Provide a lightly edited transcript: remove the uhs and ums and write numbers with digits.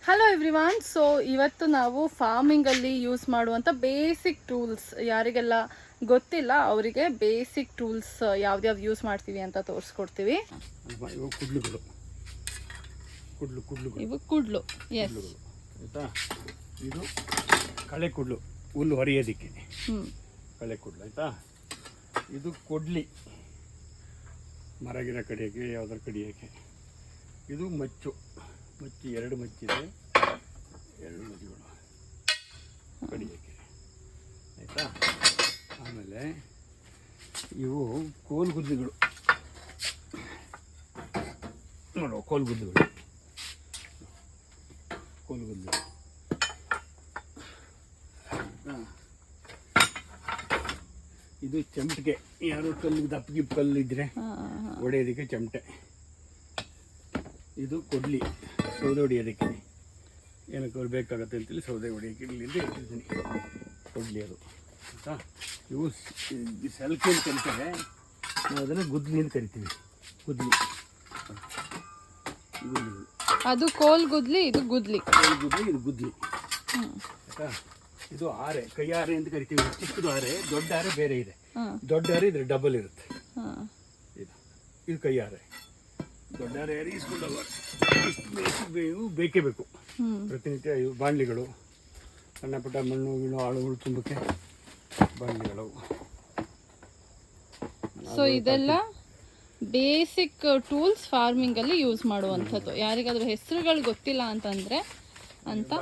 Hello everyone. So ಇವತ್ತು ನಾವು ಫಾರ್ಮಿಂಗಲ್ಲಿ use ಮಾಡುವಂಥ ಬೇಸಿಕ್ ಟೂಲ್ಸ್, ಯಾರಿಗೆಲ್ಲ ಗೊತ್ತಿಲ್ಲ ಅವರಿಗೆ ಬೇಸಿಕ್ ಟೂಲ್ಸ್ ಯಾವ್ದ್ಯಾವ್ದು ಯೂಸ್ ಮಾಡ್ತೀವಿ ಅಂತ ತೋರಿಸ್ಕೊಡ್ತೀವಿ. ಇವು ಕುಡ್ಲು, ಎಸ್, ಆಯಿತಾ. ಇದು ಕಳೆ ಕುಡ್ಲು, ಹುಲ್ಲು ಹೊರೆಯೋದಕ್ಕೆ ಕಳೆ ಕುಡ್ಲು, ಆಯಿತಾ. ಇದು ಕೊಡ್ಲಿ, ಮರಗಿರ ಕಡಿಯೋಕ್ಕೆ, ಯಾವ್ದಾರು ಕಡಿಯೋಕ್ಕೆ. ಇದು ಮಚ್ಚು, ಎರಡು ಮಚ್ಚಿದೆ, ಎರಡು ಮಚ್ಚುಗಳು ಕಡಿಯೋಕ್ಕೆ, ಆಯಿತಾ. ಆಮೇಲೆ ಇವು ಕೋಲ್ಗುದ್ಲಿಗಳು, ನೋಡುವ ಕೋಲ್ಗುದ್ಲಿಗಳು. ಇದು ಚಮಟೆ, ಯಾರು ಕಲ್ಲು ದಪ್ಪಗಿಪ್ಪು ಕಲ್ಲು ಇದ್ರೆ ಹೊಡೆಯೋದಕ್ಕೆ ಚಮಟೆ. ಇದು ಕೊಡ್ಲಿ, ಸೌದೆ ಹೊಡಿಯೋದಕ್ಕೆ, ಏನಕ್ಕೆ ಅವ್ರು ಬೇಕಾಗತ್ತೆ ಅಂತೇಳಿ ಸೌದೆ ಹೊಡಿಯೋಕ್ಕೆ ಇಲ್ಲಿಂದ ಇಟ್ಟಿದ್ದೀನಿ ಕೊಡ್ಲಿ ಅದು, ಆಯಿತಾ. ಇವು ಸೆಲ್ಕೆ ಅಂತ ಕರಿತಾರೆ, ನಾವು ಅದನ್ನು ಗುದ್ಲಿ ಅಂತ ಕರಿತೀವಿ. ಗುದ್ಲಿ, ಅದು ಕೋಲ್ ಗುದ್ಲಿ, ಇದು ಗುದ್ಲಿ, ಇದು ಗುದ್ಲಿ, ಆಯಿತಾ. ಇದು ಆರೆ, ಕೈ ಆರೆ ಅಂತ ಕರಿತೀವಿ. ಚಿಕ್ಕದು ಆರೆ, ದೊಡ್ಡ ಆರೆ ಬೇರೆ ಇದೆ. ದೊಡ್ಡ ಆರೆ ಇದ್ರೆ ಡಬಲ್ ಇರುತ್ತೆ. ಇದು ಕೈ ಆರೆ, ದೊಡ್ಡ ಆರೆ ಇಸ್ಕೊಂಡಲ್ಲ, ಬೇಕೇ ಬೇಕು ಪ್ರತಿನಿತ್ಯ. ಇವು ಬಾಣಲಿಗಳು, ಸಣ್ಣ ಪುಟ್ಟ ಮಣ್ಣು ಗಿಣ್ಣು ಆಳುಗಳು ತುಂಬಕ್ಕೆ ಬಾಣಲಿಗಳು. ಸೊ ಇದೆಲ್ಲ ಬೇಸಿಕ್ ಟೂಲ್ಸ್ ಫಾರ್ಮಿಂಗ್ ಅಲ್ಲಿ ಯೂಸ್ ಮಾಡುವಂಥದ್ದು. ಯಾರಿಗಾದ್ರೂ ಹೆಸರುಗಳು ಗೊತ್ತಿಲ್ಲ ಅಂತಂದ್ರೆ ಅಂತ